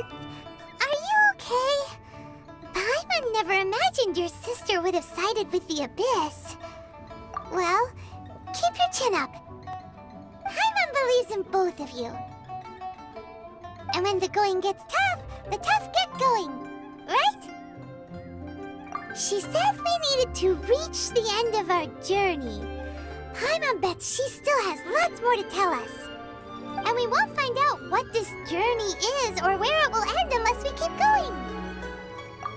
Are you okay? Paimon never imagined your sister would have sided with the Abyss. Well, keep your chin up. Paimon believes in both of you. And when the going gets tough, the tough get going, right? She said we needed to reach the end of our journey. Paimon bets she still has lots more to tell us. And we won't find out what this journey is or where it will end unless we keep going.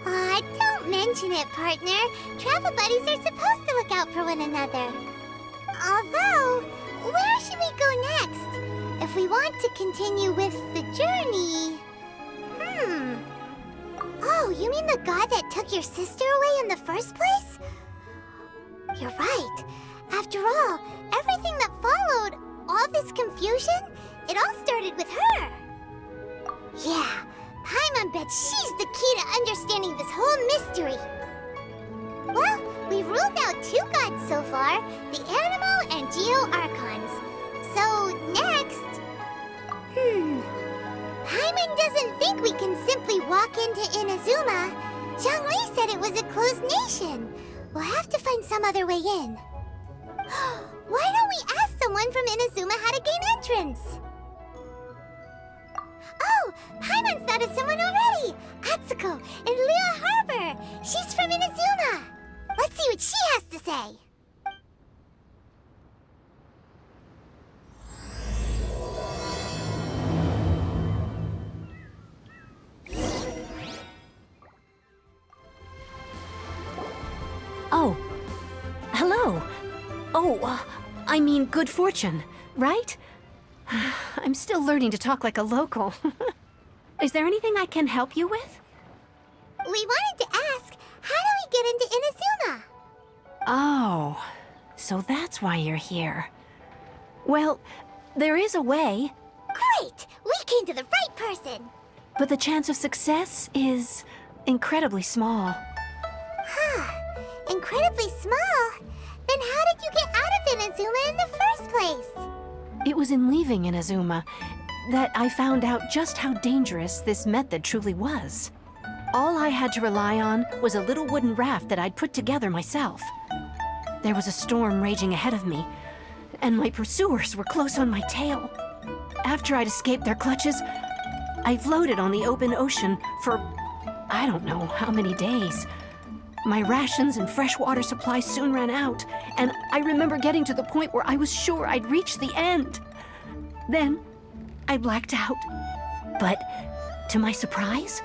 Aw, don't mention it, partner. Travel buddies are supposed to look out for one another. Although, where should we go next? If we want to continue with the journey... Oh, you mean the god that took your sister away in the first place? You're right. After all, everything that followed, all this confusion, it all started with her. Yeah, Paimon bets she's the key to understanding this whole mystery. Well, we've ruled out 2 gods so far, the Animo and Geo Archons. So, next... Paimon doesn't think we can simply walk into Inauzuma. Zhongli said it was a closed nation. We'll have to find some other way in. Why don't we ask someone from Inauzuma how to gain entrance? Oh, Paimon's thought of someone already! Atsuko in Liyue Harbor! She's from Inauzuma! Let's see what she has to say! Oh, hello. Oh, I mean good fortune, right? I'm still learning to talk like a local. Is there anything I can help you with? We wanted to ask, how do we get into Inauzuma? Oh, so that's why you're here. Well, there is a way. Great! We came to the right person! But the chance of success is incredibly small. Huh. Incredibly small? Then how did you get out of Inauzuma in the first place? It was in leaving Inauzuma that I found out just how dangerous this method truly was. All I had to rely on was a little wooden raft that I'd put together myself. There was a storm raging ahead of me, and my pursuers were close on my tail. After I'd escaped their clutches, I floated on the open ocean for I don't know how many days. My rations and fresh water supply soon ran out, and I remember getting to the point where I was sure I'd reached the end. Then, I blacked out. But, to my surprise,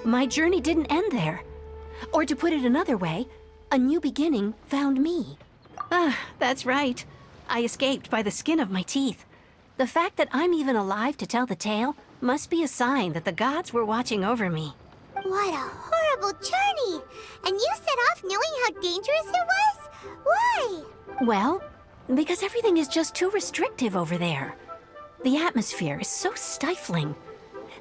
my journey didn't end there. Or to put it another way, a new beginning found me. That's right. I escaped by the skin of my teeth. The fact that I'm even alive to tell the tale must be a sign that the gods were watching over me. What a horrible journey! And you set off knowing how dangerous it was? Why? Well, because everything is just too restrictive over there. The atmosphere is so stifling.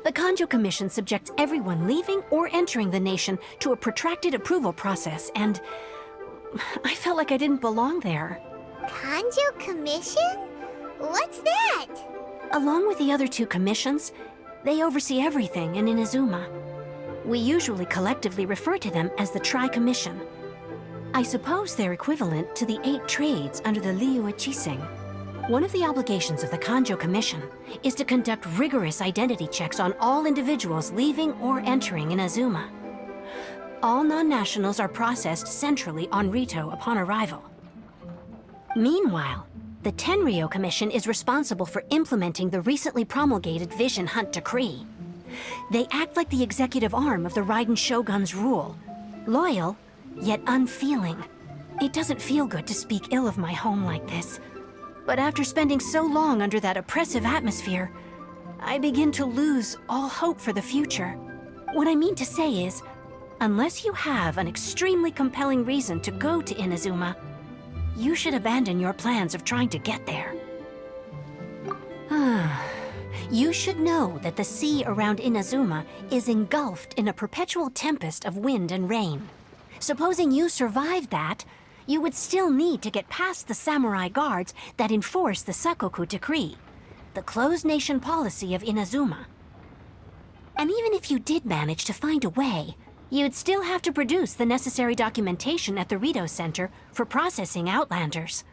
The Kanjo Commission subjects everyone leaving or entering the nation to a protracted approval process, and I felt like I didn't belong there. Kanjo Commission? What's that? Along with the other 2 commissions, they oversee everything in Inauzuma. We usually collectively refer to them as the Tri-Commission. I suppose they're equivalent to the 8 trades under the Liyue Chiseng. One of the obligations of the Kanjo Commission is to conduct rigorous identity checks on all individuals leaving or entering Inauzuma. All non-nationals are processed centrally on Rito upon arrival. Meanwhile, the Tenryo Commission is responsible for implementing the recently promulgated Vision Hunt Decree. They act like the executive arm of the Raiden Shogun's rule. Loyal, yet unfeeling. It doesn't feel good to speak ill of my home like this. But after spending so long under that oppressive atmosphere, I begin to lose all hope for the future. What I mean to say is, unless you have an extremely compelling reason to go to Inauzuma, you should abandon your plans of trying to get there. You should know that the sea around Inauzuma is engulfed in a perpetual tempest of wind and rain. Supposing you survived that, you would still need to get past the samurai guards that enforce the Sakoku Decree, the closed nation policy of Inauzuma. And even if you did manage to find a way, you'd still have to produce the necessary documentation at the Rito Center for processing Outlanders.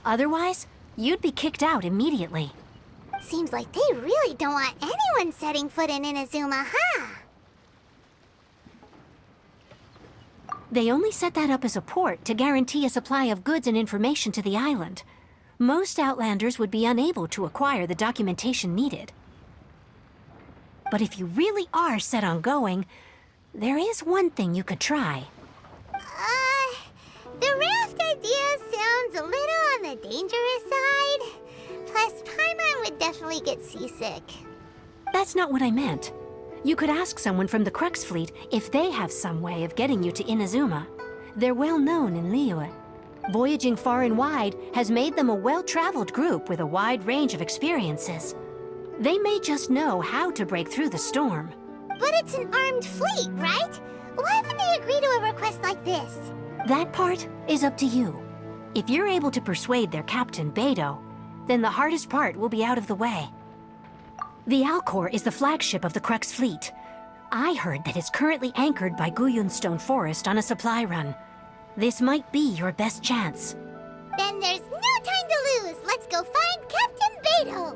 Otherwise, you'd be kicked out immediately. Seems like they really don't want anyone setting foot in Inauzuma, huh? They only set that up as a port to guarantee a supply of goods and information to the island. Most Outlanders would be unable to acquire the documentation needed. But if you really are set on going, there is one thing you could try. The raft idea sounds a little on the dangerous side. Plus, Paimon would definitely get seasick. That's not what I meant. You could ask someone from the Crux Fleet if they have some way of getting you to Inauzuma. They're well known in Liyue. Voyaging far and wide has made them a well-traveled group with a wide range of experiences. They may just know how to break through the storm. But it's an armed fleet, right? Why would they agree to a request like this? That part is up to you. If you're able to persuade their captain, Beidou, then the hardest part will be out of the way. The Alcor is the flagship of the Crux Fleet. I heard that it's currently anchored by Guyunstone Forest on a supply run. This might be your best chance. Then there's no time to lose. Let's go find Captain Beidou.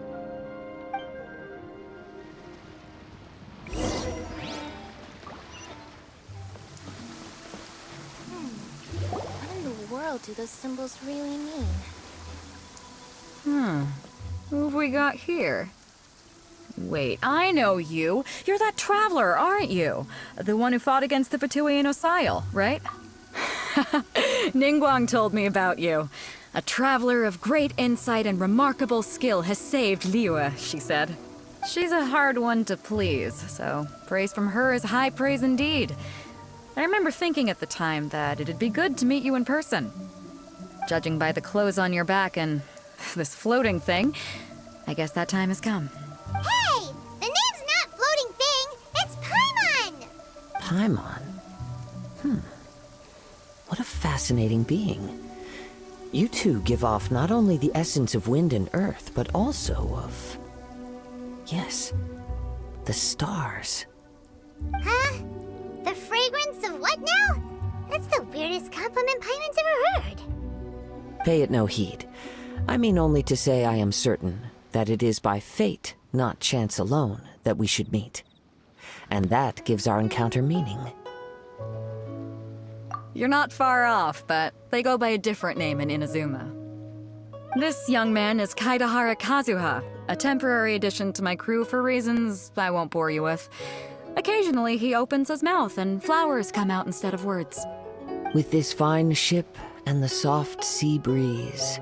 What in the world do those symbols really mean? Who have we got here? Wait, I know you. You're that traveler, aren't you? The one who fought against the Fatui and Osail, right? Ningguang told me about you. A traveler of great insight and remarkable skill has saved Liyue, she said. She's a hard one to please, so praise from her is high praise indeed. I remember thinking at the time that it'd be good to meet you in person. Judging by the clothes on your back and this floating thing, I guess that time has come. Hey! The name's not Floating Thing! It's Paimon! Paimon? What a fascinating being. You two give off not only the essence of wind and earth, but also of... yes, the stars. Huh? The fragrance of what now? That's the weirdest compliment Paimon's ever heard. Pay it no heed. I mean only to say I am certain that it is by fate, not chance alone, that we should meet. And that gives our encounter meaning. You're not far off, but they go by a different name in Inauzuma. This young man is Kaidahara Kazuha, a temporary addition to my crew for reasons I won't bore you with. Occasionally, he opens his mouth and flowers come out instead of words. With this fine ship and the soft sea breeze,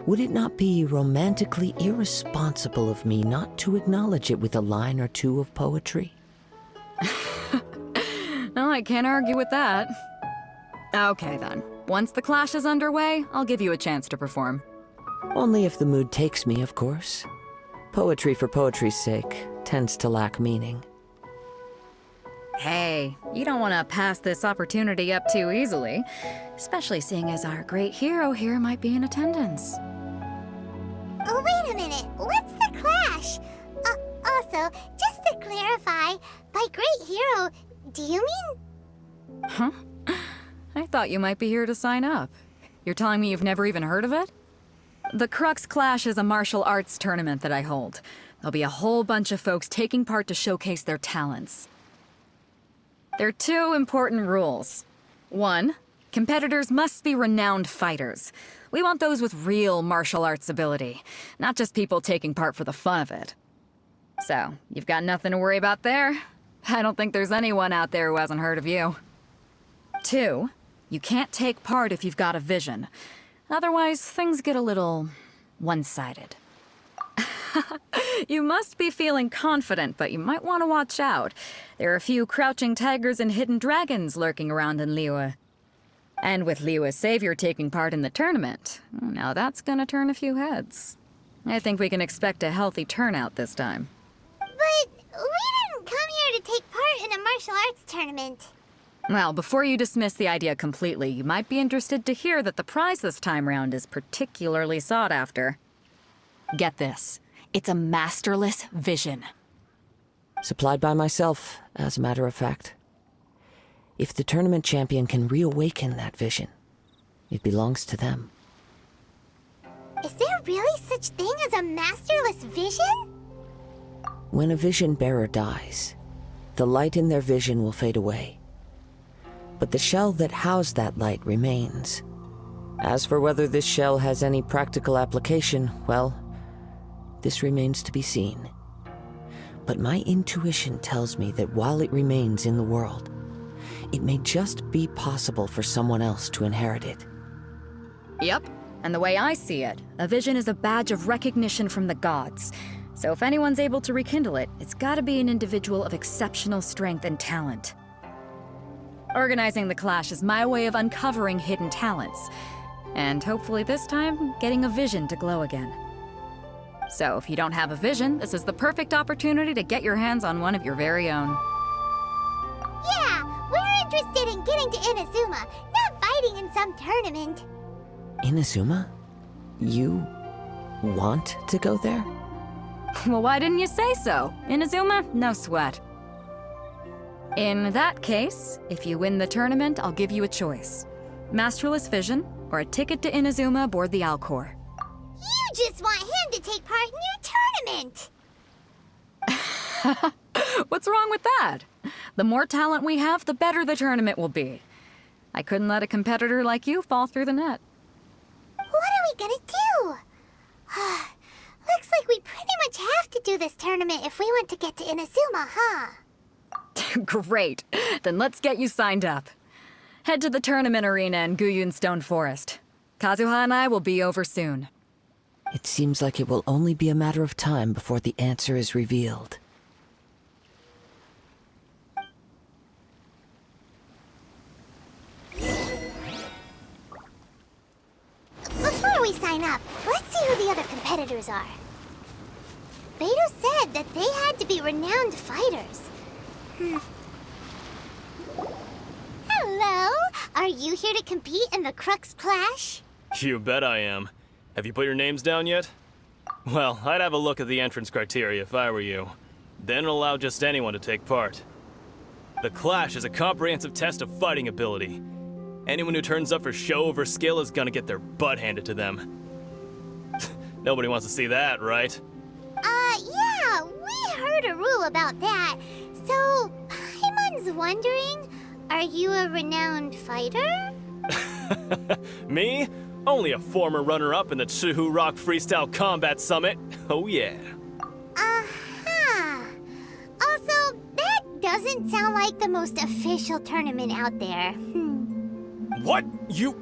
would it not be romantically irresponsible of me not to acknowledge it with a line or two of poetry? No, I can't argue with that. Okay then. Once the clash is underway, I'll give you a chance to perform. Only if the mood takes me, of course. Poetry for poetry's sake tends to lack meaning. Hey, you don't want to pass this opportunity up too easily, especially seeing as our great hero here might be in attendance. Oh, wait a minute. What's the clash? Also, just to clarify, by great hero, do you mean... Huh? I thought you might be here to sign up. You're telling me you've never even heard of it? The Crux Clash is a martial arts tournament that I hold. There'll be a whole bunch of folks taking part to showcase their talents. There are two important rules. One, competitors must be renowned fighters. We want those with real martial arts ability, not just people taking part for the fun of it. So, you've got nothing to worry about there. I don't think there's anyone out there who hasn't heard of you. Two, you can't take part if you've got a vision. Otherwise, things get a little one-sided. You must be feeling confident, but you might want to watch out. There are a few crouching tigers and hidden dragons lurking around in Liyue. And with Liyue's savior taking part in the tournament, now that's gonna turn a few heads. I think we can expect a healthy turnout this time. But we didn't come here to take part in a martial arts tournament. Well, before you dismiss the idea completely, you might be interested to hear that the prize this time round is particularly sought after. Get this. It's a masterless vision. Supplied by myself, as a matter of fact. If the tournament champion can reawaken that vision, it belongs to them. Is there really such thing as a masterless vision? When a vision bearer dies, the light in their vision will fade away. But the shell that housed that light remains. As for whether this shell has any practical application, well, this remains to be seen. But my intuition tells me that while it remains in the world, it may just be possible for someone else to inherit it. Yep, and the way I see it, a vision is a badge of recognition from the gods. So if anyone's able to rekindle it, it's gotta be an individual of exceptional strength and talent. Organizing the clash is my way of uncovering hidden talents, and hopefully this time, getting a vision to glow again. So if you don't have a vision, this is the perfect opportunity to get your hands on one of your very own. Yeah, we're interested in getting to Inauzuma, not fighting in some tournament. Inauzuma? You want to go there? Well, why didn't you say so? Inauzuma, no sweat. In that case, if you win the tournament, I'll give you a choice. Masterless Vision, or a ticket to Inauzuma aboard the Alcor. You just want him to take part in your tournament! What's wrong with that? The more talent we have, the better the tournament will be. I couldn't let a competitor like you fall through the net. What are we gonna do? Looks like we pretty much have to do this tournament if we want to get to Inauzuma, huh? Great. Then let's get you signed up. Head to the tournament arena in Guyun Stone Forest. Kazuha and I will be over soon. It seems like it will only be a matter of time before the answer is revealed. Before we sign up, let's see who the other competitors are. Beidou said that they had to be renowned fighters. Hello? Are you here to compete in the Crux Clash? You bet I am. Have you put your names down yet? Well, I'd have a look at the entrance criteria if I were you. Then allow just anyone to take part. The Clash is a comprehensive test of fighting ability. Anyone who turns up for show over skill is gonna get their butt handed to them. Nobody wants to see that, right? Yeah, we heard a rule about that. So, Paimon's wondering, are you a renowned fighter? Me? Only a former runner-up in the Chihu Rock Freestyle Combat Summit. Oh yeah. Uh-huh. Also, that doesn't sound like the most official tournament out there. What? You...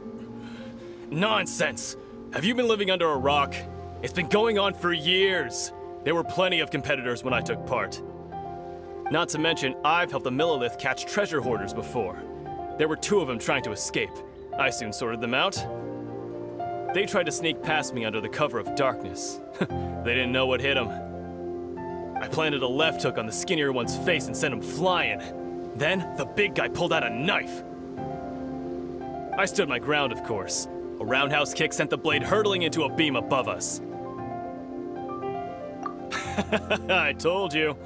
Nonsense. Have you been living under a rock? It's been going on for years. There were plenty of competitors when I took part. Not to mention, I've helped the Millilith catch treasure hoarders before. There were 2 of them trying to escape. I soon sorted them out. They tried to sneak past me under the cover of darkness. They didn't know what hit them. I planted a left hook on the skinnier one's face and sent him flying. Then, the big guy pulled out a knife. I stood my ground, of course. A roundhouse kick sent the blade hurtling into a beam above us. I told you.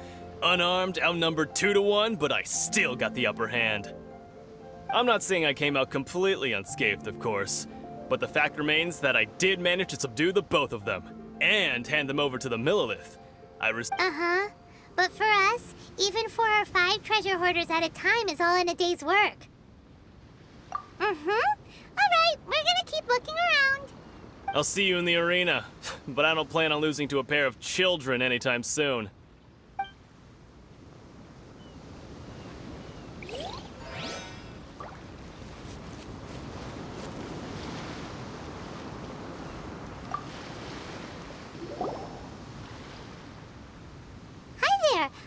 Unarmed, outnumbered 2-1, but I still got the upper hand. I'm not saying I came out completely unscathed, of course, but the fact remains that I did manage to subdue the both of them, and hand them over to the Millilith. Uh-huh. But for us, even 4 or 5 treasure hoarders at a time is all in a day's work. Alright, we're gonna keep looking around. I'll see you in the arena, but I don't plan on losing to a pair of children anytime soon.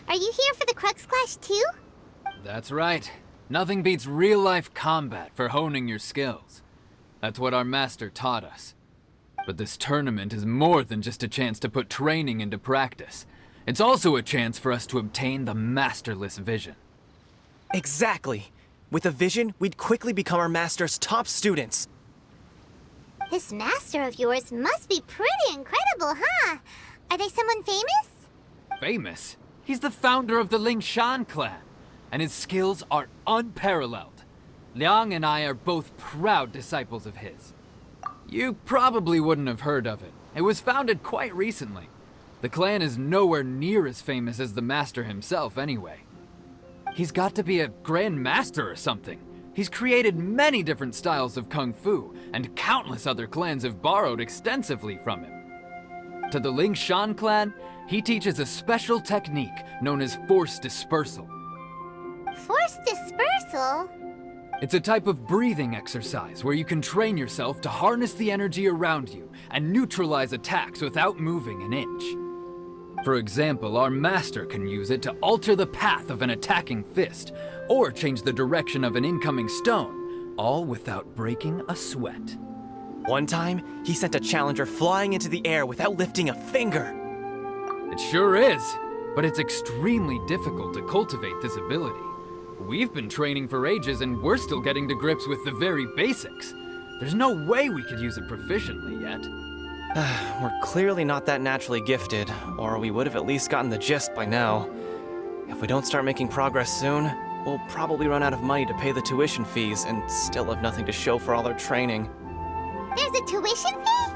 Are you here for the Crux Clash too? That's right. Nothing beats real-life combat for honing your skills. That's what our master taught us. But this tournament is more than just a chance to put training into practice. It's also a chance for us to obtain the masterless vision. Exactly. With a vision, we'd quickly become our master's top students. This master of yours must be pretty incredible, huh? Are they someone famous? Famous? He's the founder of the Lingshan clan, and his skills are unparalleled. Liang and I are both proud disciples of his. You probably wouldn't have heard of it. It was founded quite recently. The clan is nowhere near as famous as the master himself anyway. He's got to be a grand master or something. He's created many different styles of kung fu, and countless other clans have borrowed extensively from him. To the Lingshan clan, he teaches a special technique known as force dispersal. Force dispersal? It's a type of breathing exercise where you can train yourself to harness the energy around you and neutralize attacks without moving an inch. For example, our master can use it to alter the path of an attacking fist, or change the direction of an incoming stone, all without breaking a sweat. One time, he sent a challenger flying into the air without lifting a finger. It sure is, but it's extremely difficult to cultivate this ability. We've been training for ages and we're still getting to grips with the very basics. There's no way we could use it proficiently yet. We're clearly not that naturally gifted, or we would have at least gotten the gist by now. If we don't start making progress soon, we'll probably run out of money to pay the tuition fees and still have nothing to show for all our training. There's a tuition fee?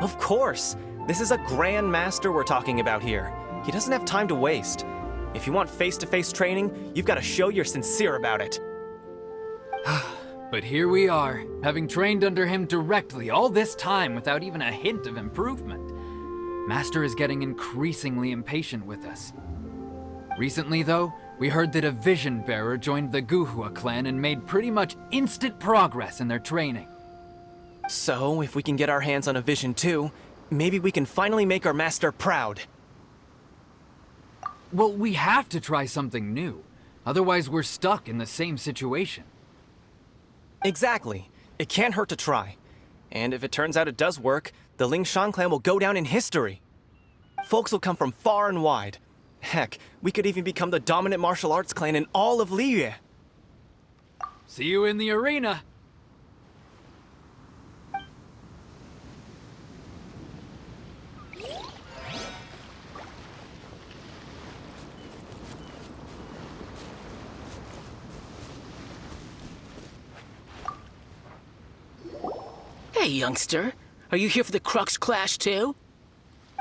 Of course! This is a Grand Master we're talking about here. He doesn't have time to waste. If you want face-to-face training, you've got to show you're sincere about it. But here we are, having trained under him directly all this time without even a hint of improvement. Master is getting increasingly impatient with us. Recently, though, we heard that a vision bearer joined the Guhua clan and made pretty much instant progress in their training. So, if we can get our hands on a vision too, maybe we can finally make our master proud. Well, we have to try something new. Otherwise, we're stuck in the same situation. Exactly. It can't hurt to try. And if it turns out it does work, the Lingshan clan will go down in history. Folks will come from far and wide. Heck, we could even become the dominant martial arts clan in all of Liyue. See you in the arena! Hey, youngster. Are you here for the Crux Clash, too?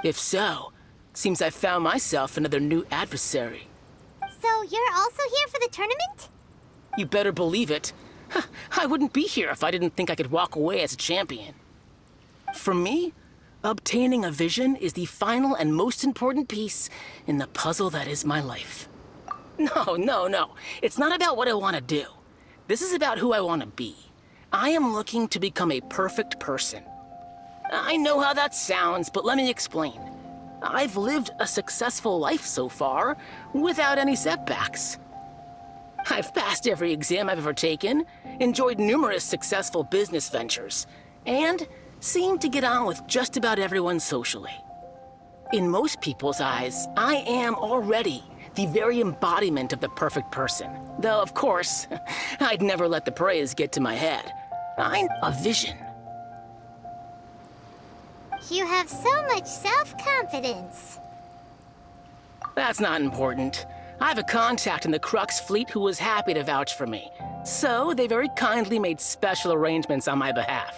If so, seems I found myself another new adversary. So you're also here for the tournament? You better believe it. I wouldn't be here if I didn't think I could walk away as a champion. For me, obtaining a vision is the final and most important piece in the puzzle that is my life. No. It's not about what I want to do. This is about who I want to be. I am looking to become a perfect person. I know how that sounds, but let me explain. I've lived a successful life so far, without any setbacks. I've passed every exam I've ever taken, enjoyed numerous successful business ventures, and seem to get on with just about everyone socially. In most people's eyes, I am already the very embodiment of the perfect person. Though, of course, I'd never let the praise get to my head. I'm a vision. You have so much self-confidence. That's not important. I have a contact in the Crux fleet who was happy to vouch for me. So they very kindly made special arrangements on my behalf.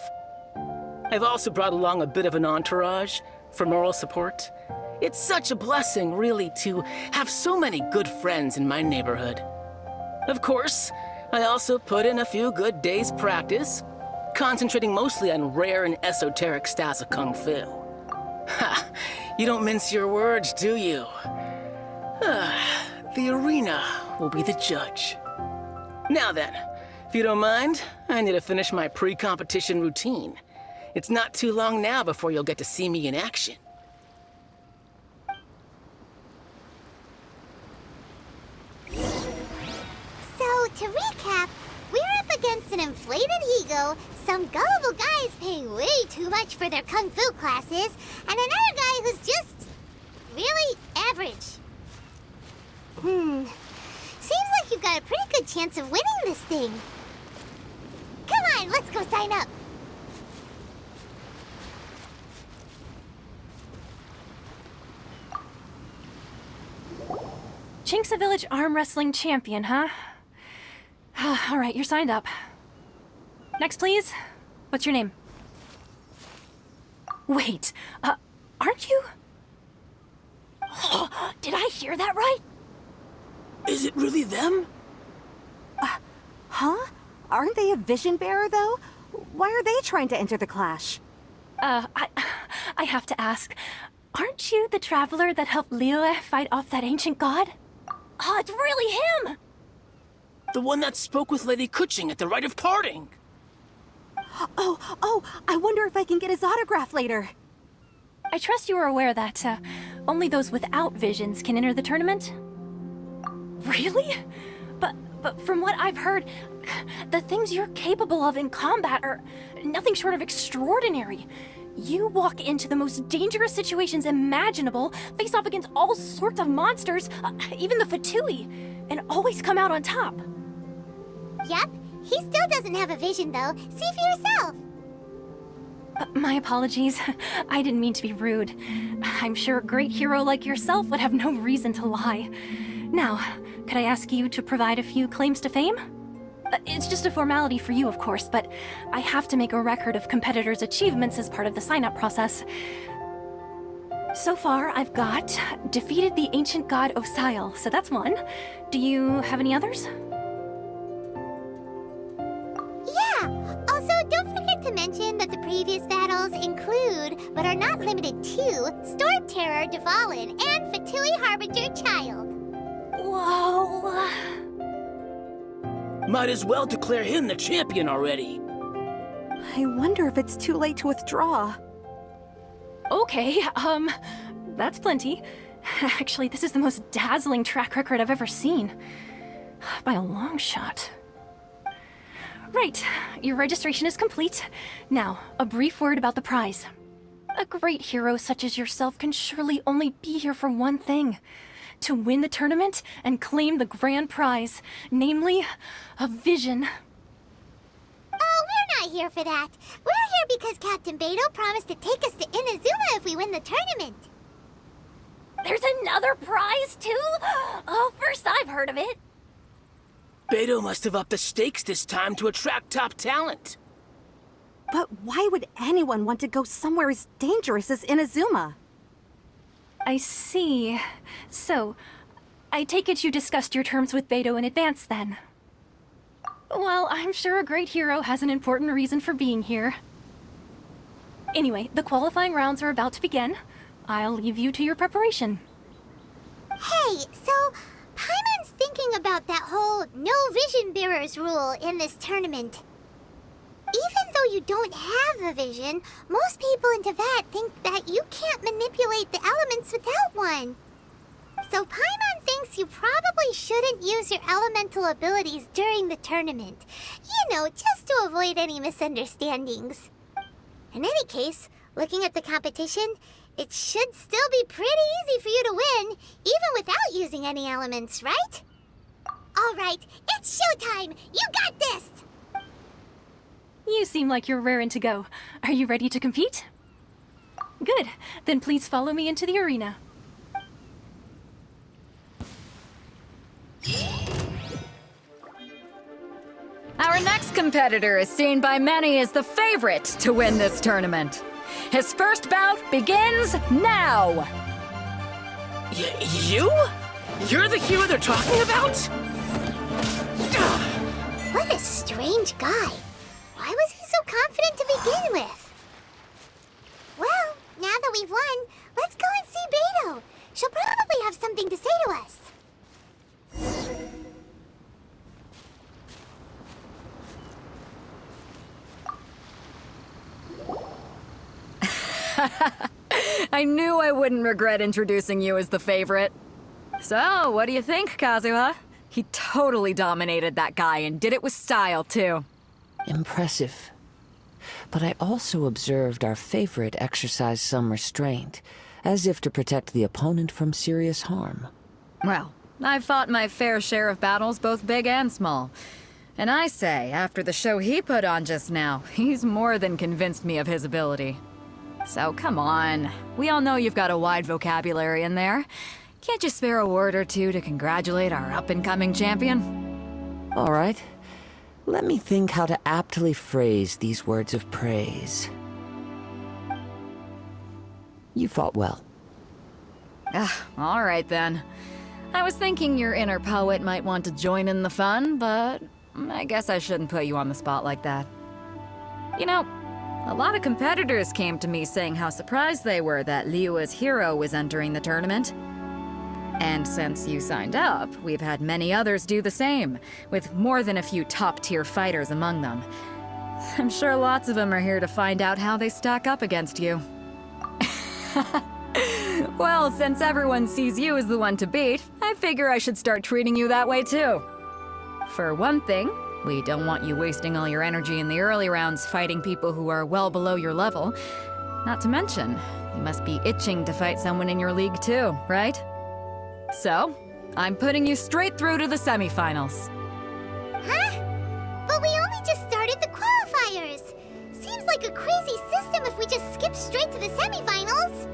I've also brought along a bit of an entourage for moral support. It's such a blessing, really, to have so many good friends in my neighborhood. Of course, I also put in a few good days' practice, concentrating mostly on rare and esoteric styles of kung fu. Ha! You don't mince your words, do you? The arena will be the judge. Now then, if you don't mind, I need to finish my pre-competition routine. It's not too long now before you'll get to see me in action. So, to recap, we're up against an inflated ego, some gullible guys paying way too much for their kung fu classes, and another guy who's just really average. Seems like you've got a pretty good chance of winning this thing. Come on, let's go sign up. Chinxa Village arm wrestling champion, huh? All right, you're signed up. Next, please. What's your name? Wait, aren't you? Did I hear that right? Is it really them? Huh? Aren't they a vision bearer, though? Why are they trying to enter the clash? I have to ask. Aren't you the traveler that helped Liyue fight off that ancient god? Oh, it's really him! The one that spoke with Lady Kuching at the rite of parting. Oh, I wonder if I can get his autograph later. I trust you are aware that, only those without visions can enter the tournament? Really? But from what I've heard, the things you're capable of in combat are nothing short of extraordinary. You walk into the most dangerous situations imaginable, face off against all sorts of monsters, even the Fatui, and always come out on top. Yep, he still doesn't have a vision though. See for yourself. My apologies. I didn't mean to be rude. I'm sure a great hero like yourself would have no reason to lie. Now, could I ask you to provide a few claims to fame? It's just a formality for you, of course, but I have to make a record of competitors' achievements as part of the sign-up process. So far, I've got defeated the ancient god Osile, so that's one. Do you have any others? Yeah! Also, don't forget to mention that the previous battles include, but are not limited to, Storm Terror Devalin and Fatui Harbinger Child. Whoa... Might as well declare him the champion already. I wonder if it's too late to withdraw. Okay, that's plenty. Actually, this is the most dazzling track record I've ever seen. By a long shot. Right, your registration is complete. Now, a brief word about the prize. A great hero such as yourself can surely only be here for one thing. To win the tournament and claim the grand prize, namely, a vision. Oh, we're not here for that. We're here because Captain Beidou promised to take us to Inauzuma if we win the tournament. There's another prize, too? Oh, first I've heard of it. Beidou must have upped the stakes this time to attract top talent. But why would anyone want to go somewhere as dangerous as Inauzuma? I see. So, I take it you discussed your terms with Beidou in advance, then? Well, I'm sure a great hero has an important reason for being here. Anyway, the qualifying rounds are about to begin. I'll leave you to your preparation. Hey, so Paimon's thinking about that whole no vision bearers rule in this tournament. Even though you don't have a vision, most people in Teyvat think that you can't manipulate the elements without one. So Paimon thinks you probably shouldn't use your elemental abilities during the tournament. You know, just to avoid any misunderstandings. In any case, looking at the competition, it should still be pretty easy for you to win, even without using any elements, right? All right, it's showtime! You got this! You seem like you're raring to go. Are you ready to compete? Good. Then please follow me into the arena. Our next competitor is seen by many as the favorite to win this tournament. His first bout begins now! You? You're the hero they're talking about? What a strange guy. Why was he so confident to begin with? Well, now that we've won, let's go and see Beidou. She'll probably have something to say to us. I knew I wouldn't regret introducing you as the favorite. So, what do you think, Kazuha? He totally dominated that guy and did it with style, too. Impressive. But I also observed our favorite exercise some restraint, as if to protect the opponent from serious harm. Well, I've fought my fair share of battles, both big and small. And I say, after the show he put on just now, he's more than convinced me of his ability. So come on. We all know you've got a wide vocabulary in there. Can't you spare a word or two to congratulate our up-and-coming champion? All right. Let me think how to aptly phrase these words of praise. You fought well. All right then. I was thinking your inner poet might want to join in the fun, but I guess I shouldn't put you on the spot like that. You know, a lot of competitors came to me saying how surprised they were that Liyue's hero was entering the tournament. And since you signed up, we've had many others do the same, with more than a few top-tier fighters among them. I'm sure lots of them are here to find out how they stack up against you. Well, since everyone sees you as the one to beat, I figure I should start treating you that way too. For one thing, we don't want you wasting all your energy in the early rounds fighting people who are well below your level. Not to mention, you must be itching to fight someone in your league too, right? So, I'm putting you straight through to the semifinals. Huh? But we only just started the qualifiers. Seems like a crazy system if we just skip straight to the semifinals.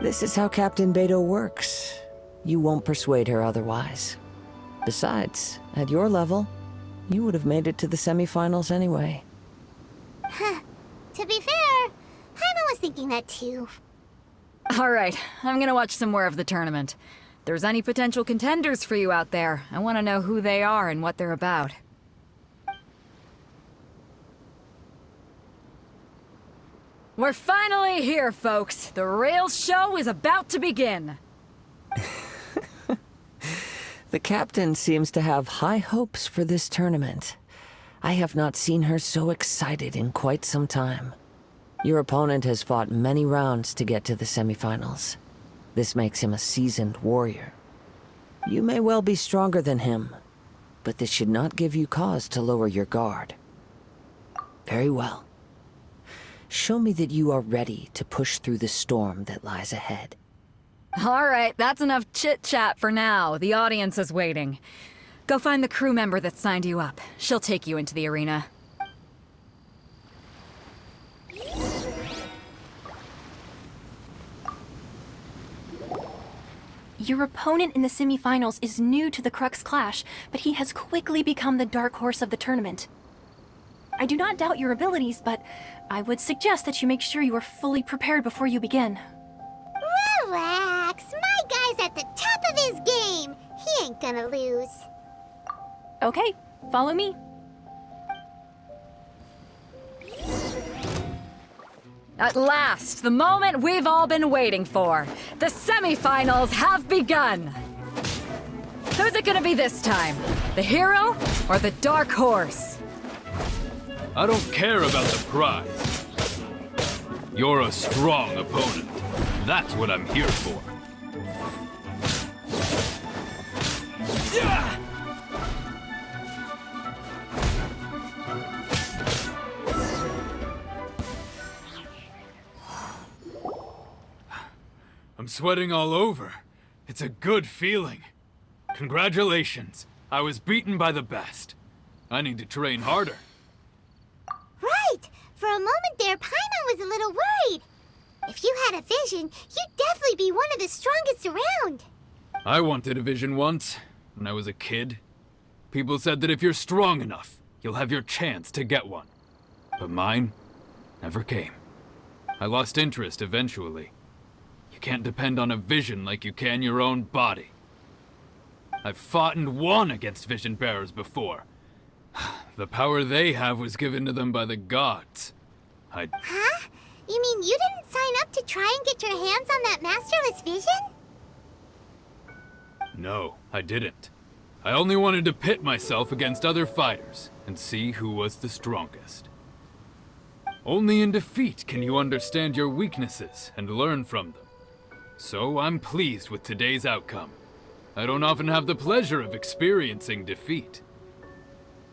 This is how Captain Beidou works. You won't persuade her otherwise. Besides, at your level, you would have made it to the semifinals anyway. Huh. To be fair, Paimon was thinking that too. Alright, I'm gonna watch some more of the tournament. If there's any potential contenders for you out there, I want to know who they are and what they're about. We're finally here, folks. The real show is about to begin. The captain seems to have high hopes for this tournament. I have not seen her so excited in quite some time. Your opponent has fought many rounds to get to the semifinals. This makes him a seasoned warrior. You may well be stronger than him, but this should not give you cause to lower your guard. Very well. Show me that you are ready to push through the storm that lies ahead. Alright, that's enough chit-chat for now. The audience is waiting. Go find the crew member that signed you up. She'll take you into the arena. Your opponent in the semifinals is new to the Crux Clash, but he has quickly become the dark horse of the tournament. I do not doubt your abilities, but I would suggest that you make sure you are fully prepared before you begin. Relax. My guy's at the top of his game. He ain't gonna lose. Okay, follow me. At last, the moment we've all been waiting for. The semifinals have begun. Who's it gonna be this time? The hero or the dark horse? I don't care about the prize. You're a strong opponent. That's what I'm here for. Yeah! I'm sweating all over. It's a good feeling. Congratulations. I was beaten by the best. I need to train harder. Right. For a moment there, Paimon was a little worried. If you had a vision, you'd definitely be one of the strongest around. I wanted a vision once, when I was a kid. People said that if you're strong enough, you'll have your chance to get one. But mine never came. I lost interest eventually. You can't depend on a vision like you can your own body. I've fought and won against vision bearers before. The power they have was given to them by the gods. Huh? You mean you didn't sign up to try and get your hands on that masterless vision? No, I didn't. I only wanted to pit myself against other fighters and see who was the strongest. Only in defeat can you understand your weaknesses and learn from them. So I'm pleased with today's outcome. I don't often have the pleasure of experiencing defeat.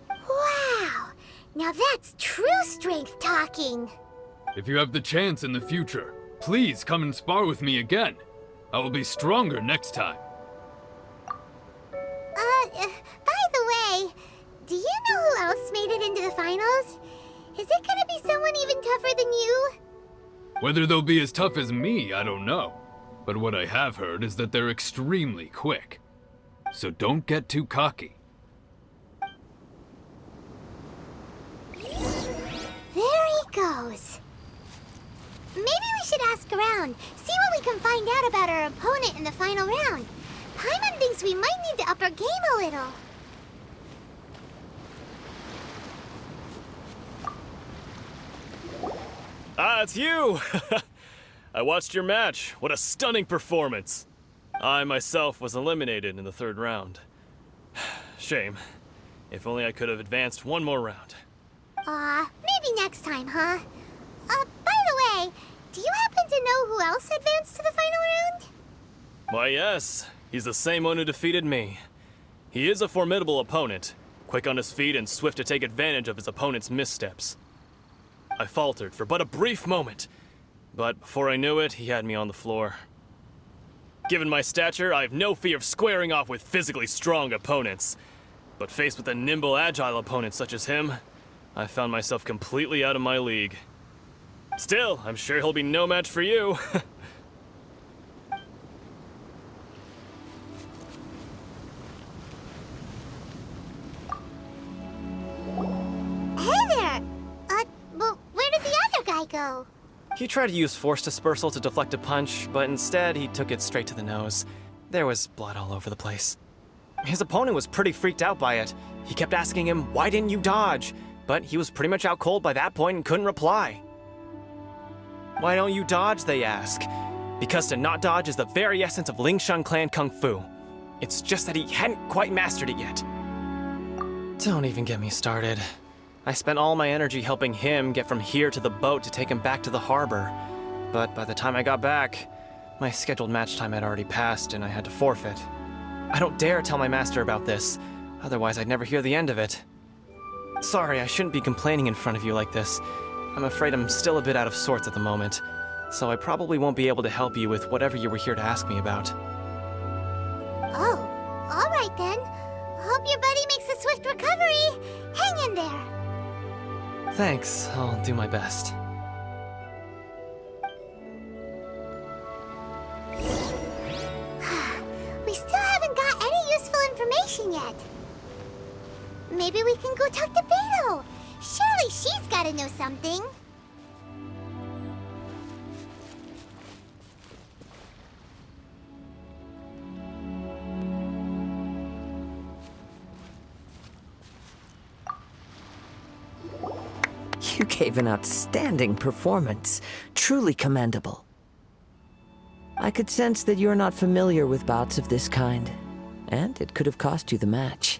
Wow! Now that's true strength talking. If you have the chance in the future, please come and spar with me again. I will be stronger next time. By the way, do you know who else made it into the finals? Is it gonna be someone even tougher than you? Whether they'll be as tough as me, I don't know. But what I have heard is that they're extremely quick. So don't get too cocky. There he goes. Maybe we should ask around, see what we can find out about our opponent in the final round. Paimon thinks we might need to up our game a little. Ah, it's you! I watched your match. What a stunning performance. I myself was eliminated in the third round. Shame. If only I could have advanced one more round. Maybe next time, huh? By the way, do you happen to know who else advanced to the final round? Why, yes. He's the same one who defeated me. He is a formidable opponent, quick on his feet and swift to take advantage of his opponent's missteps. I faltered for but a brief moment, but before I knew it, he had me on the floor. Given my stature, I have no fear of squaring off with physically strong opponents. But faced with a nimble, agile opponent such as him, I found myself completely out of my league. Still, I'm sure he'll be no match for you. Hey there! Well, where did the other guy go? He tried to use force dispersal to deflect a punch, but instead he took it straight to the nose. There was blood all over the place. His opponent was pretty freaked out by it. He kept asking him, "Why didn't you dodge?" But he was pretty much out cold by that point and couldn't reply. "Why don't you dodge?" they ask. Because to not dodge is the very essence of Lingshan clan kung fu. It's just that he hadn't quite mastered it yet. Don't even get me started. I spent all my energy helping him get from here to the boat to take him back to the harbor. But by the time I got back, my scheduled match time had already passed and I had to forfeit. I don't dare tell my master about this, otherwise I'd never hear the end of it. Sorry, I shouldn't be complaining in front of you like this. I'm afraid I'm still a bit out of sorts at the moment, so I probably won't be able to help you with whatever you were here to ask me about. Oh, all right then. Hope your buddy makes a swift recovery. Hang in there. Thanks, I'll do my best. We still haven't got any useful information yet. Maybe we can go talk to Beidou. Surely she's gotta know something. You gave an outstanding performance. Truly commendable. I could sense that you're not familiar with bouts of this kind, and it could have cost you the match.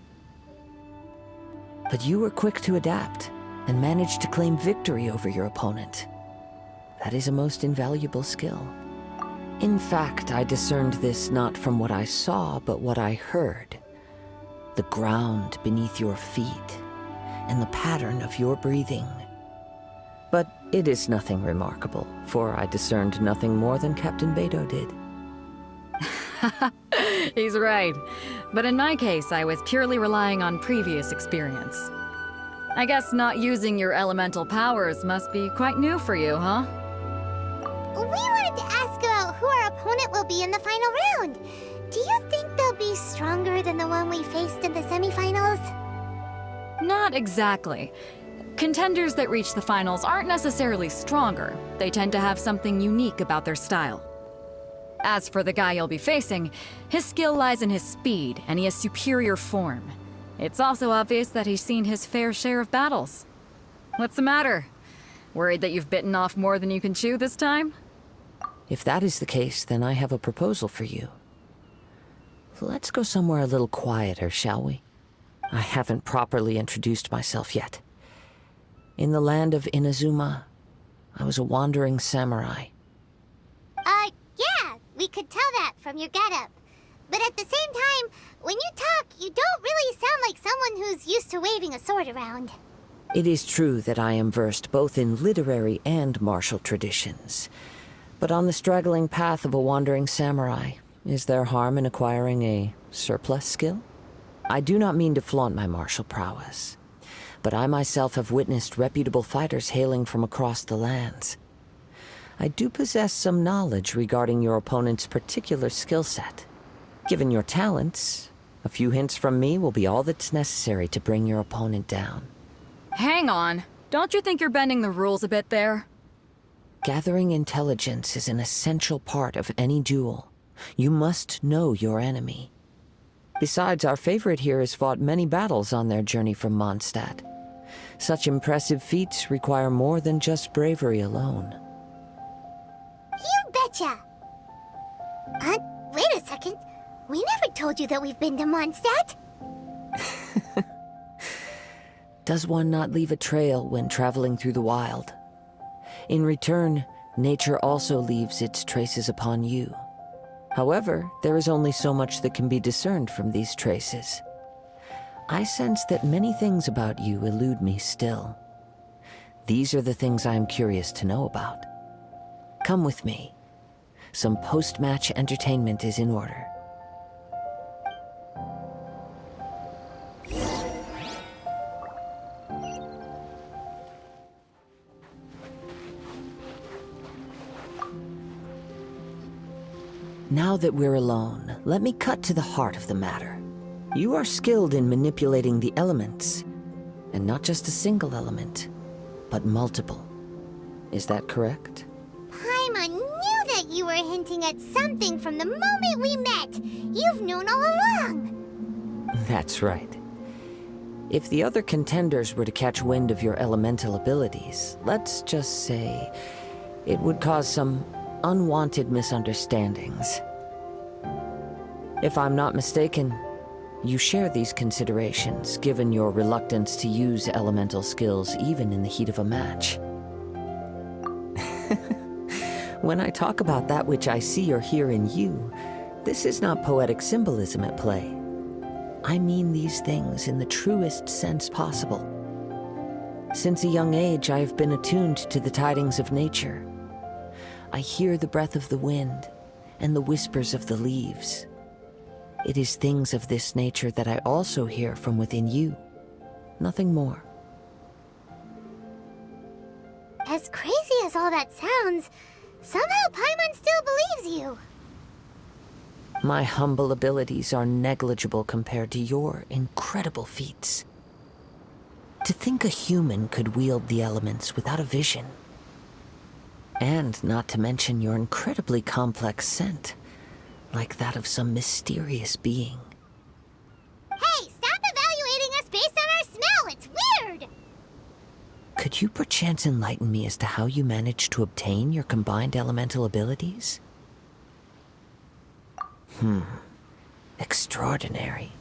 But you were quick to adapt, and managed to claim victory over your opponent. That is a most invaluable skill. In fact, I discerned this not from what I saw, but what I heard. The ground beneath your feet, and the pattern of your breathing. But it is nothing remarkable, for I discerned nothing more than Captain Beidou did. He's right. But in my case, I was purely relying on previous experience. I guess not using your elemental powers must be quite new for you, huh? We wanted to ask about who our opponent will be in the final round. Do you think they'll be stronger than the one we faced in the semifinals? Not exactly. Contenders that reach the finals aren't necessarily stronger. They tend to have something unique about their style. As for the guy you'll be facing, his skill lies in his speed, and he has superior form. It's also obvious that he's seen his fair share of battles. What's the matter? Worried that you've bitten off more than you can chew this time? If that is the case, then I have a proposal for you. Let's go somewhere a little quieter, shall we? I haven't properly introduced myself yet. In the land of Inauzuma, I was a wandering samurai. Yeah, we could tell that from your getup. But at the same time, when you talk, you don't really sound like someone who's used to waving a sword around. It is true that I am versed both in literary and martial traditions. But on the straggling path of a wandering samurai, is there harm in acquiring a surplus skill? I do not mean to flaunt my martial prowess, but I myself have witnessed reputable fighters hailing from across the lands. I do possess some knowledge regarding your opponent's particular skill set. Given your talents, a few hints from me will be all that's necessary to bring your opponent down. Hang on. Don't you think you're bending the rules a bit there? Gathering intelligence is an essential part of any duel. You must know your enemy. Besides, our favorite here has fought many battles on their journey from Mondstadt. Such impressive feats require more than just bravery alone. You betcha! Wait a second. We never told you that we've been to Mondstadt. Does one not leave a trail when traveling through the wild? In return, nature also leaves its traces upon you. However, there is only so much that can be discerned from these traces. I sense that many things about you elude me still. These are the things I am curious to know about. Come with me. Some post-match entertainment is in order. Now that we're alone, let me cut to the heart of the matter. You are skilled in manipulating the elements, and not just a single element, but multiple. Is that correct? Paimon knew that you were hinting at something from the moment we met. You've known all along. That's right. If the other contenders were to catch wind of your elemental abilities, let's just say it would cause some unwanted misunderstandings. If I'm not mistaken, you share these considerations, given your reluctance to use elemental skills even in the heat of a match. When I talk about that which I see or hear in you, this is not poetic symbolism at play. I mean these things in the truest sense possible. Since a young age, I have been attuned to the tidings of nature. I hear the breath of the wind and the whispers of the leaves. It is things of this nature that I also hear from within you. Nothing more. As crazy as all that sounds, somehow Paimon still believes you. My humble abilities are negligible compared to your incredible feats. To think a human could wield the elements without a vision. And not to mention your incredibly complex scent, like that of some mysterious being. Hey, stop evaluating us based on our smell! It's weird! Could you perchance enlighten me as to how you managed to obtain your combined elemental abilities? Extraordinary.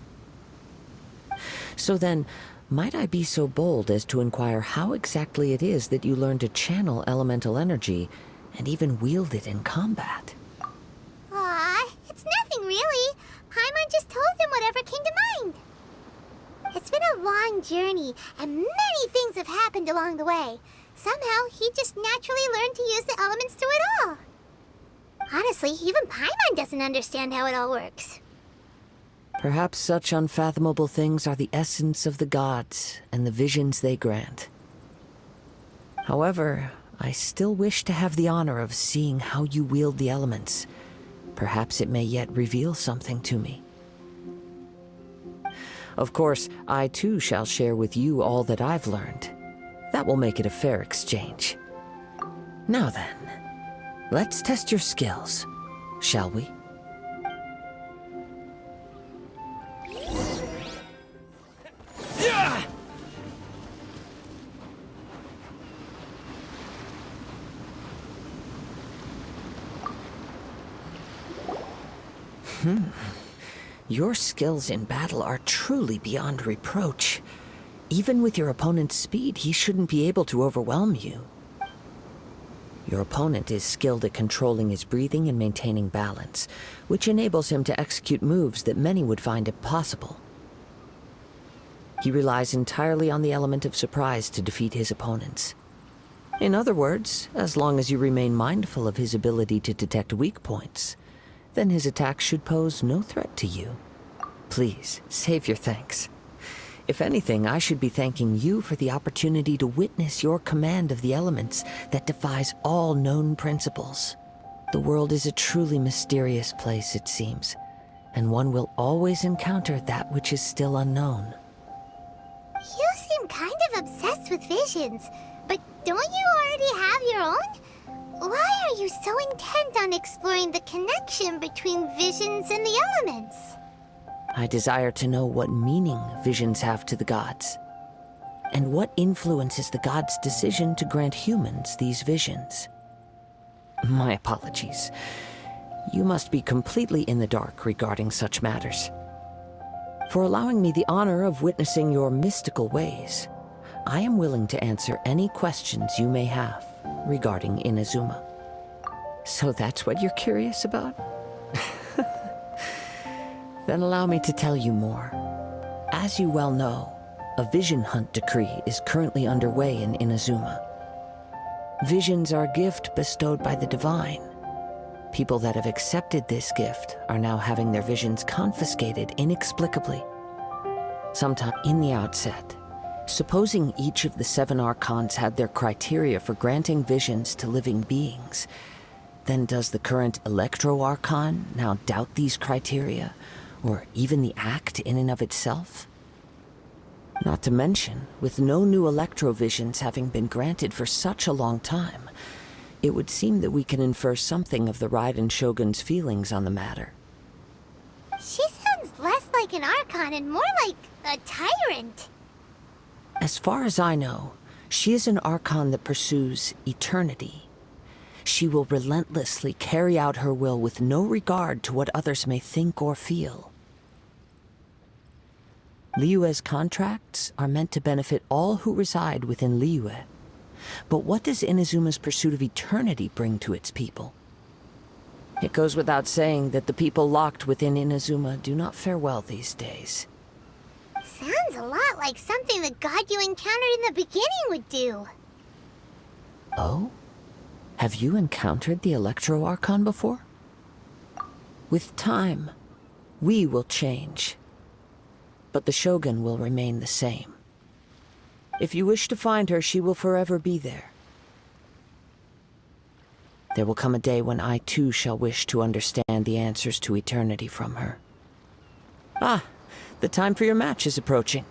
So then, might I be so bold as to inquire how exactly it is that you learned to channel elemental energy and even wield it in combat? Aw, it's nothing really. Paimon just told him whatever came to mind. It's been a long journey, and many things have happened along the way. Somehow, he just naturally learned to use the elements through it all. Honestly, even Paimon doesn't understand how it all works. Perhaps such unfathomable things are the essence of the gods and the visions they grant. However, I still wish to have the honor of seeing how you wield the elements. Perhaps it may yet reveal something to me. Of course, I too shall share with you all that I've learned. That will make it a fair exchange. Now then, let's test your skills, shall we? Your skills in battle are truly beyond reproach. Even with your opponent's speed, he shouldn't be able to overwhelm you. Your opponent is skilled at controlling his breathing and maintaining balance, which enables him to execute moves that many would find impossible. He relies entirely on the element of surprise to defeat his opponents. In other words, as long as you remain mindful of his ability to detect weak points, then his attack should pose no threat to you. Please, save your thanks. If anything, I should be thanking you for the opportunity to witness your command of the elements that defies all known principles. The world is a truly mysterious place, it seems, and one will always encounter that which is still unknown. You seem kind of obsessed with visions, but don't you already have your own? Why are you so intent on exploring the connection between visions and the elements? I desire to know what meaning visions have to the gods, and what influences the gods' decision to grant humans these visions. My apologies. You must be completely in the dark regarding such matters. For allowing me the honor of witnessing your mystical ways, I am willing to answer any questions you may have regarding Inauzuma. So that's what you're curious about? Then allow me to tell you more. As you well know, a vision hunt decree is currently underway in Inauzuma. Visions are a gift bestowed by the divine. People that have accepted this gift are now having their visions confiscated inexplicably. Sometime in the outset, supposing each of the 7 archons had their criteria for granting visions to living beings, then does the current Electro-Archon now doubt these criteria, or even the act in and of itself? Not to mention, with no new Electrovisions having been granted for such a long time, it would seem that we can infer something of the Raiden Shogun's feelings on the matter. She sounds less like an Archon and more like a tyrant. As far as I know, she is an Archon that pursues eternity. She will relentlessly carry out her will with no regard to what others may think or feel. Liyue's contracts are meant to benefit all who reside within Liyue. But what does Inauzuma's pursuit of eternity bring to its people? It goes without saying that the people locked within Inauzuma do not fare well these days. Sounds a lot like something the god you encountered in the beginning would do. Oh? Have you encountered the Electro-Archon before? With time, we will change. But the Shogun will remain the same. If you wish to find her, she will forever be there. There will come a day when I too shall wish to understand the answers to eternity from her. Ah, the time for your match is approaching.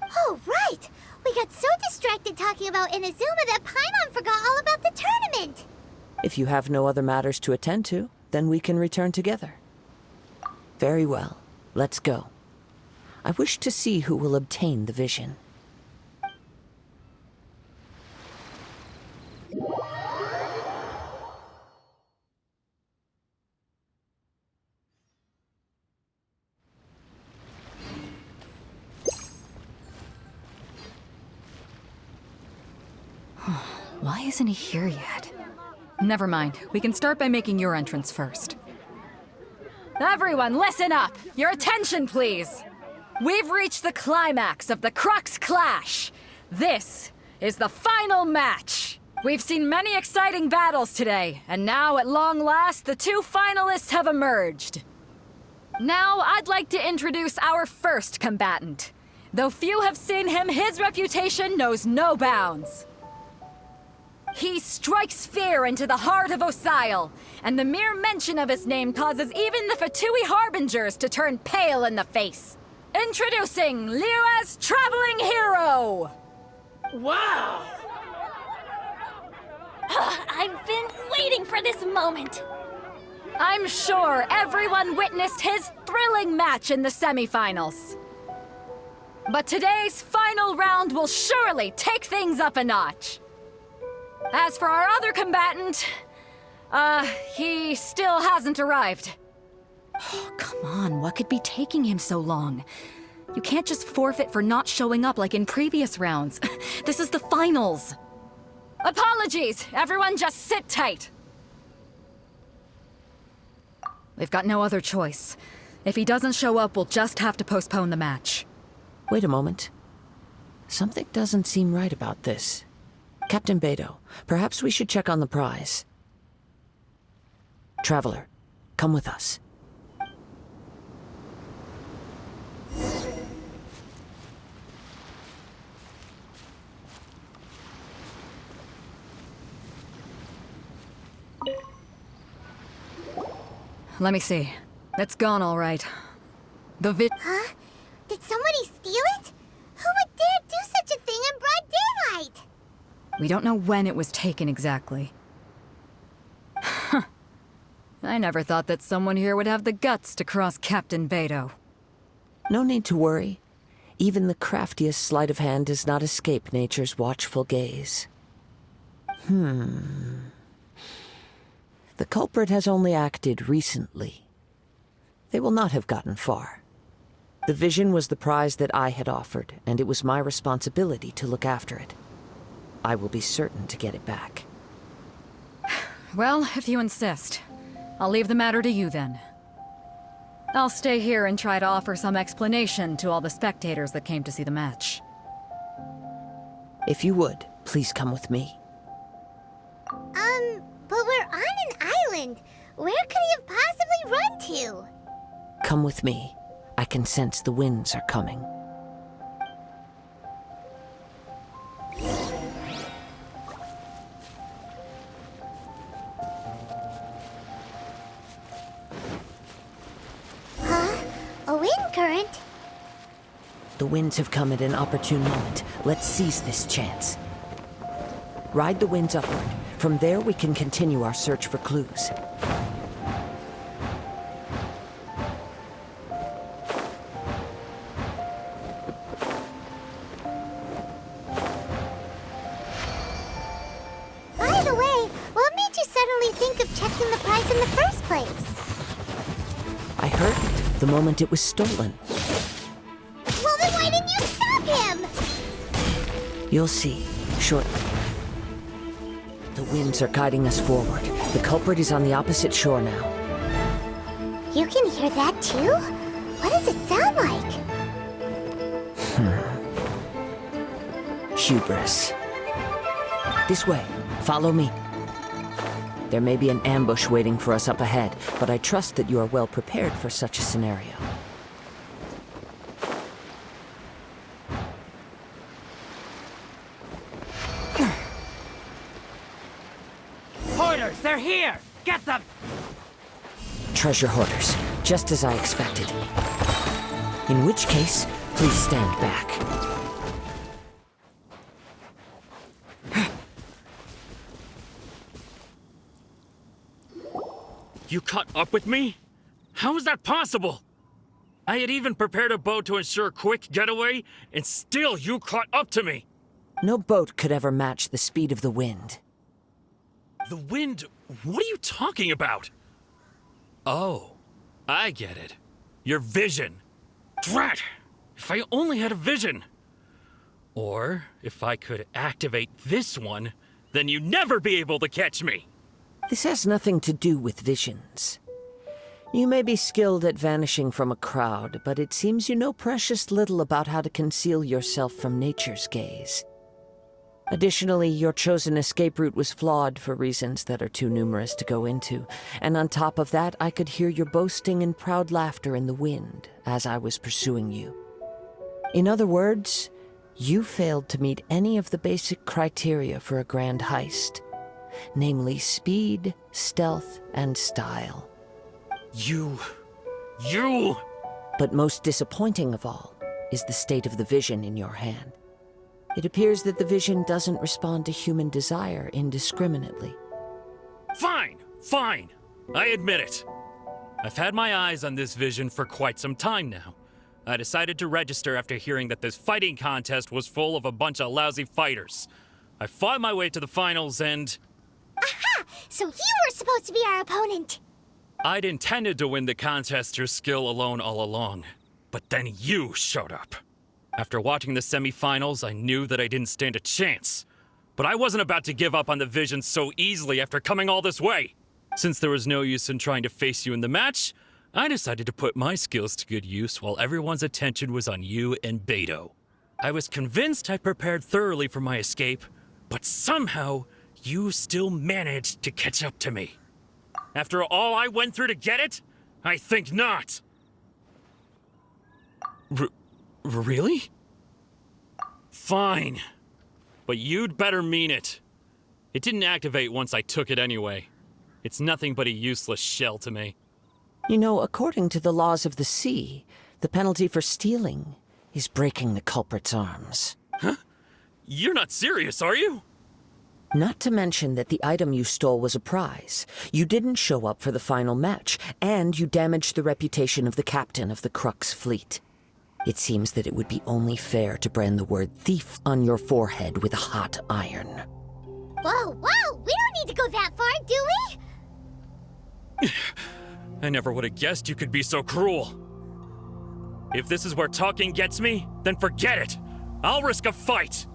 Oh, right! We got so distracted talking about Inauzuma that Paimon forgot all about the tournament! If you have no other matters to attend to, then we can return together. Very well, let's go. I wish to see who will obtain the vision. Why isn't he here yet? Never mind. We can start by making your entrance first. Everyone, listen up! Your attention, please! We've reached the climax of the Crux Clash! This is the final match! We've seen many exciting battles today, and now, at long last, the 2 finalists have emerged. Now, I'd like to introduce our first combatant. Though few have seen him, his reputation knows no bounds. He strikes fear into the heart of Osile, and the mere mention of his name causes even the Fatui Harbingers to turn pale in the face. Introducing Liyue's traveling hero! Wow! I've been waiting for this moment. I'm sure everyone witnessed his thrilling match in the semifinals. But today's final round will surely take things up a notch. As for our other combatant, he still hasn't arrived. Oh, come on, what could be taking him so long? You can't just forfeit for not showing up like in previous rounds. This is the finals. Apologies, everyone just sit tight. We've got no other choice. If he doesn't show up, we'll just have to postpone the match. Wait a moment. Something doesn't seem right about this. Captain Beidou, perhaps we should check on the prize. Traveler, come with us. Let me see. It's gone all right. Huh? Did somebody steal it? Who would dare do such a thing in broad daylight? We don't know when it was taken exactly. I never thought that someone here would have the guts to cross Captain Beidou. No need to worry. Even the craftiest sleight of hand does not escape nature's watchful gaze. The culprit has only acted recently. They will not have gotten far. The vision was the prize that I had offered, and it was my responsibility to look after it. I will be certain to get it back. Well, if you insist. I'll leave the matter to you then. I'll stay here and try to offer some explanation to all the spectators that came to see the match. If you would, please come with me. But we're on an island. Where could he have possibly run to? Come with me. I can sense the winds are coming. A wind current? The winds have come at an opportune moment. Let's seize this chance. Ride the winds upward. From there, we can continue our search for clues. By the way, what made you suddenly think of checking the prize in the first place? I heard it the moment it was stolen. Well, then why didn't you stop him? You'll see, shortly. The winds are guiding us forward. The culprit is on the opposite shore now. You can hear that too? What does it sound like? Hubris. This way. Follow me. There may be an ambush waiting for us up ahead, but I trust that you are well prepared for such a scenario. Hoarders, they're here! Get them! Treasure hoarders, just as I expected. In which case, please stand back. You caught up with me? How is that possible? I had even prepared a boat to ensure a quick getaway, and still you caught up to me! No boat could ever match the speed of the wind. The wind? What are you talking about? Oh, I get it. Your vision. Drat! If I only had a vision! Or, if I could activate this one, then you'd never be able to catch me! This has nothing to do with visions. You may be skilled at vanishing from a crowd, but it seems you know precious little about how to conceal yourself from nature's gaze. Additionally, your chosen escape route was flawed for reasons that are too numerous to go into, and on top of that, I could hear your boasting and proud laughter in the wind as I was pursuing you. In other words, you failed to meet any of the basic criteria for a grand heist, namely speed, stealth, and style. You... But most disappointing of all is the state of the vision in your hand. It appears that the vision doesn't respond to human desire indiscriminately. Fine! I admit it. I've had my eyes on this vision for quite some time now. I decided to register after hearing that this fighting contest was full of a bunch of lousy fighters. I fought my way to the finals and... Aha! So you were supposed to be our opponent! I'd intended to win the contest through skill alone all along. But then you showed up. After watching the semi-finals, I knew that I didn't stand a chance. But I wasn't about to give up on the vision so easily after coming all this way. Since there was no use in trying to face you in the match, I decided to put my skills to good use while everyone's attention was on you and Beidou. I was convinced I prepared thoroughly for my escape, but somehow you still managed to catch up to me. After all I went through to get it? I think not. Really? Fine. But you'd better mean it. It didn't activate once I took it anyway. It's nothing but a useless shell to me. You know, according to the laws of the sea, the penalty for stealing is breaking the culprit's arms. Huh? You're not serious, are you? Not to mention that the item you stole was a prize. You didn't show up for the final match, and you damaged the reputation of the captain of the Crux fleet. It seems that it would be only fair to brand the word thief on your forehead with a hot iron. Whoa, whoa! We don't need to go that far, do we? I never would have guessed you could be so cruel. If this is where talking gets me, then forget it. I'll risk a fight.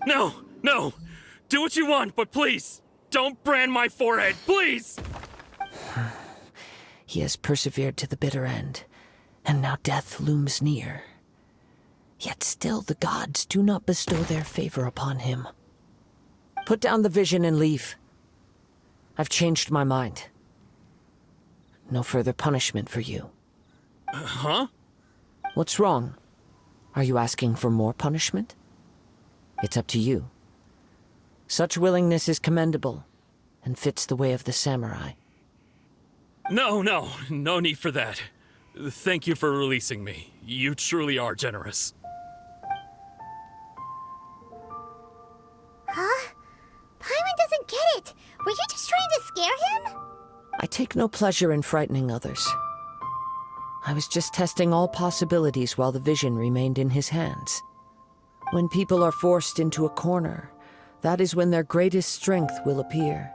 No, no. Do what you want, but please, don't brand my forehead, please! He has persevered to the bitter end, and now death looms near. Yet still the gods do not bestow their favor upon him. Put down the vision and leave. I've changed my mind. No further punishment for you. Huh? What's wrong? Are you asking for more punishment? It's up to you. Such willingness is commendable, and fits the way of the samurai. No need for that. Thank you for releasing me. You truly are generous. Huh? Paimon doesn't get it. Were you just trying to scare him? I take no pleasure in frightening others. I was just testing all possibilities while the vision remained in his hands. When people are forced into a corner, that is when their greatest strength will appear.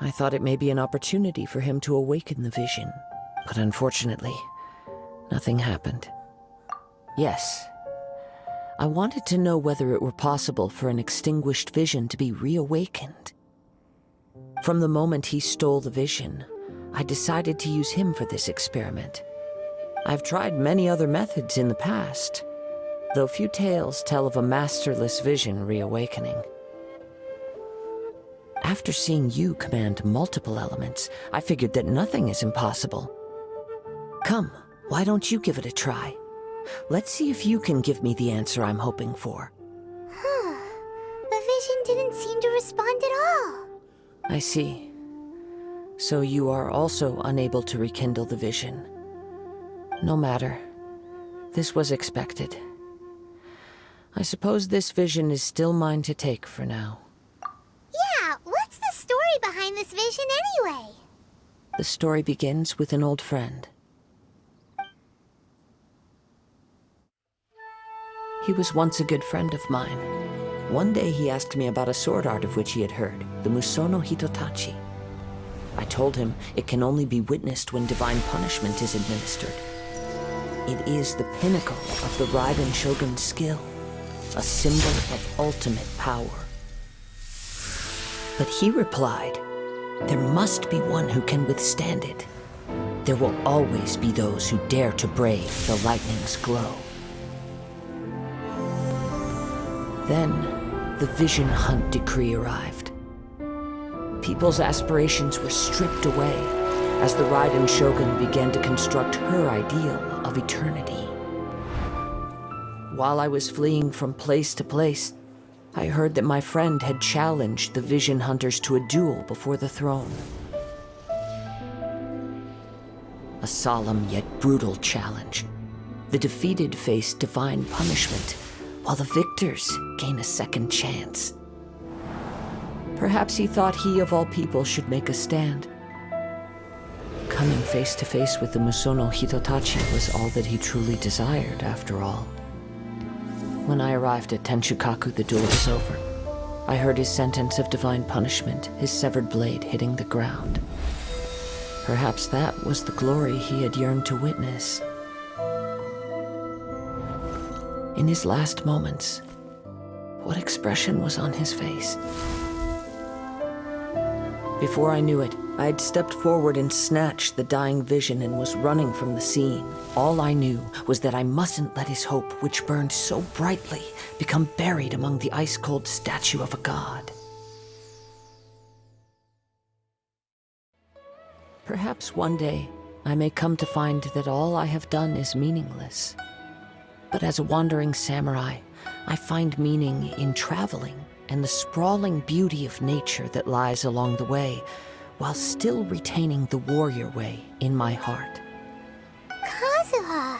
I thought it may be an opportunity for him to awaken the vision, but unfortunately, nothing happened. Yes, I wanted to know whether it were possible for an extinguished vision to be reawakened. From the moment he stole the vision, I decided to use him for this experiment. I've tried many other methods in the past, though few tales tell of a masterless vision reawakening. After seeing you command multiple elements, I figured that nothing is impossible. Come, why don't you give it a try? Let's see if you can give me the answer I'm hoping for. The vision didn't seem to respond at all. I see. So you are also unable to rekindle the vision. No matter. This was expected. I suppose this vision is still mine to take for now. Yeah, what's the story behind this vision anyway? The story begins with an old friend. He was once a good friend of mine. One day he asked me about a sword art of which he had heard, the Musono Hitotachi. I told him it can only be witnessed when divine punishment is administered. It is the pinnacle of the Raiden Shogun's skill, a symbol of ultimate power. But he replied, there must be one who can withstand it. There will always be those who dare to brave the lightning's glow. Then, the Vision Hunt decree arrived. People's aspirations were stripped away as the Raiden Shogun began to construct her ideal of eternity. While I was fleeing from place to place, I heard that my friend had challenged the Vision Hunters to a duel before the throne. A solemn yet brutal challenge. The defeated face divine punishment, while the victors gain a second chance. Perhaps he thought he of all people should make a stand. Coming face to face with the Musono Hitotachi was all that he truly desired, after all. When I arrived at Tenshukaku, the duel was over. I heard his sentence of divine punishment, his severed blade hitting the ground. Perhaps that was the glory he had yearned to witness. In his last moments, what expression was on his face? Before I knew it, I had stepped forward and snatched the dying vision and was running from the scene. All I knew was that I mustn't let his hope, which burned so brightly, become buried among the ice-cold statue of a god. Perhaps one day, I may come to find that all I have done is meaningless. But as a wandering samurai, I find meaning in traveling, and the sprawling beauty of nature that lies along the way, while still retaining the warrior way in my heart. Kazuha.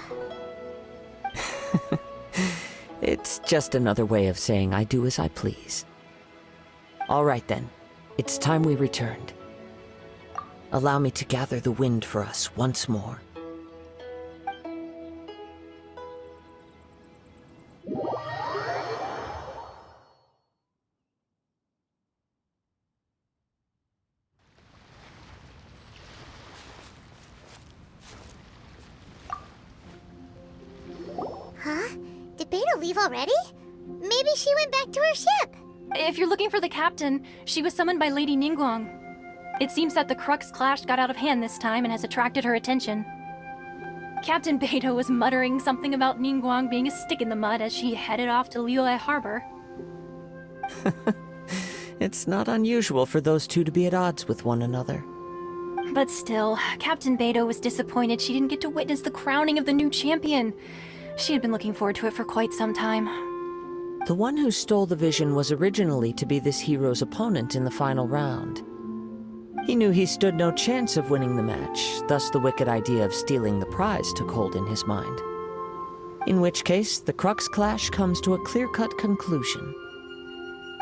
It's just another way of saying I do as I please. All right then, it's time we returned. Allow me to gather the wind for us once more. Huh? Did Beidou leave already? Maybe she went back to her ship. If you're looking for the captain, she was summoned by Lady Ningguang. It seems that the Crux clash got out of hand this time and has attracted her attention. Captain Beidou was muttering something about Ningguang being a stick in the mud as she headed off to Liyue Harbor. It's not unusual for those two to be at odds with one another. But still, Captain Beidou was disappointed she didn't get to witness the crowning of the new champion. She had been looking forward to it for quite some time. The one who stole the vision was originally to be this hero's opponent in the final round. He knew he stood no chance of winning the match, thus the wicked idea of stealing the prize took hold in his mind. In which case, the Crux clash comes to a clear-cut conclusion.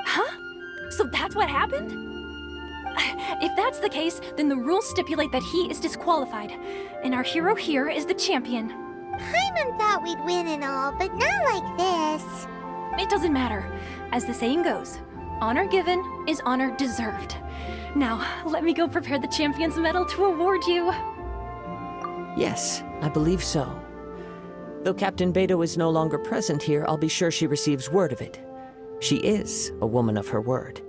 Huh? So that's what happened? If that's the case, then the rules stipulate that he is disqualified, and our hero here is the champion. Paimon thought we'd win and all, but not like this. It doesn't matter. As the saying goes, honor given is honor deserved. Now, let me go prepare the champion's medal to award you. Yes, I believe so. Though Captain Beidou is no longer present here, I'll be sure she receives word of it. She is a woman of her word.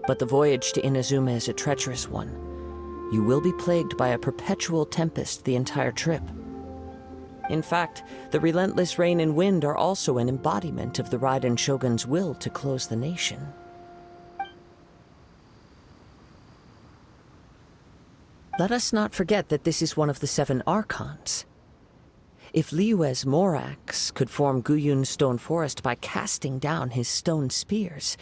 But the voyage to Inauzuma is a treacherous one. You will be plagued by a perpetual tempest the entire trip. In fact, the relentless rain and wind are also an embodiment of the Raiden Shogun's will to close the nation. Let us not forget that this is one of the 7 Archons. If Liyue's Morax could form Guyun's stone forest by casting down his stone spears,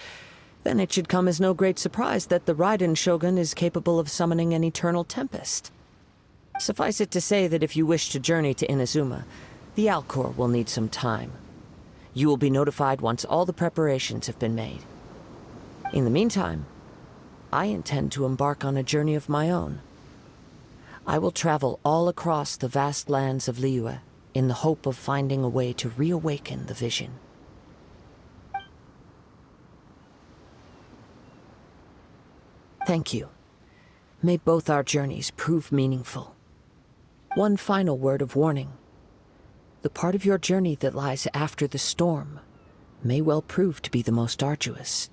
then it should come as no great surprise that the Raiden Shogun is capable of summoning an eternal tempest. Suffice it to say that if you wish to journey to Inauzuma, the Alcor will need some time. You will be notified once all the preparations have been made. In the meantime, I intend to embark on a journey of my own. I will travel all across the vast lands of Liyue in the hope of finding a way to reawaken the vision. Thank you. May both our journeys prove meaningful. One final word of warning. The part of your journey that lies after the storm may well prove to be the most arduous.